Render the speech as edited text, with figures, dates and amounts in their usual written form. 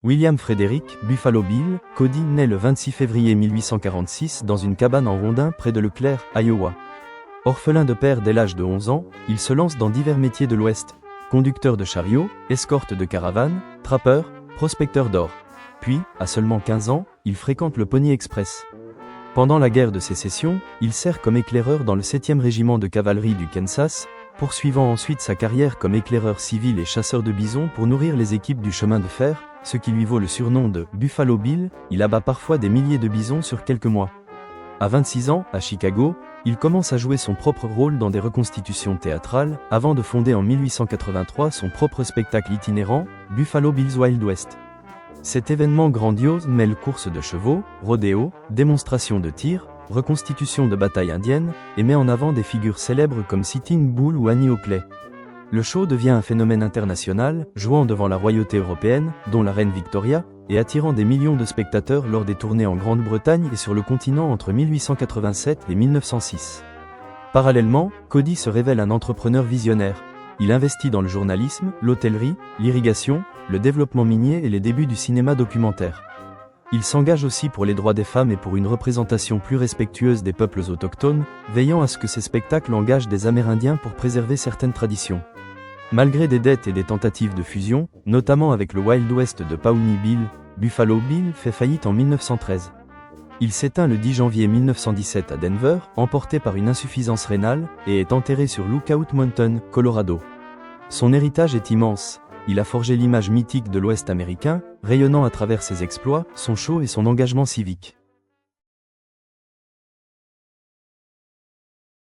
William Frederick, Buffalo Bill, Cody naît le 26 février 1846 dans une cabane en rondins près de Leclerc, Iowa. Orphelin de père dès l'âge de 11 ans, il se lance dans divers métiers de l'Ouest. Conducteur de chariot, escorte de caravane, trappeur, prospecteur d'or. Puis, à seulement 15 ans, il fréquente le Pony Express. Pendant la guerre de Sécession, il sert comme éclaireur dans le 7e régiment de cavalerie du Kansas, poursuivant ensuite sa carrière comme éclaireur civil et chasseur de bisons pour nourrir les équipes du chemin de fer, ce qui lui vaut le surnom de Buffalo Bill. Il abat parfois des milliers de bisons sur quelques mois. À 26 ans, à Chicago, il commence à jouer son propre rôle dans des reconstitutions théâtrales, avant de fonder en 1883 son propre spectacle itinérant, Buffalo Bill's Wild West. Cet événement grandiose mêle courses de chevaux, rodéo, démonstrations de tir, reconstitution de batailles indiennes, et met en avant des figures célèbres comme Sitting Bull ou Annie Oakley. Le show devient un phénomène international, jouant devant la royauté européenne, dont la reine Victoria, et attirant des millions de spectateurs lors des tournées en Grande-Bretagne et sur le continent entre 1887 et 1906. Parallèlement, Cody se révèle un entrepreneur visionnaire. Il investit dans le journalisme, l'hôtellerie, l'irrigation, le développement minier et les débuts du cinéma documentaire. Il s'engage aussi pour les droits des femmes et pour une représentation plus respectueuse des peuples autochtones, veillant à ce que ces spectacles engagent des Amérindiens pour préserver certaines traditions. Malgré des dettes et des tentatives de fusion, notamment avec le Wild West de Pawnee Bill, Buffalo Bill fait faillite en 1913. Il s'éteint le 10 janvier 1917 à Denver, emporté par une insuffisance rénale, et est enterré sur Lookout Mountain, Colorado. Son héritage est immense. Il a forgé l'image mythique de l'Ouest américain, rayonnant à travers ses exploits, son show et son engagement civique.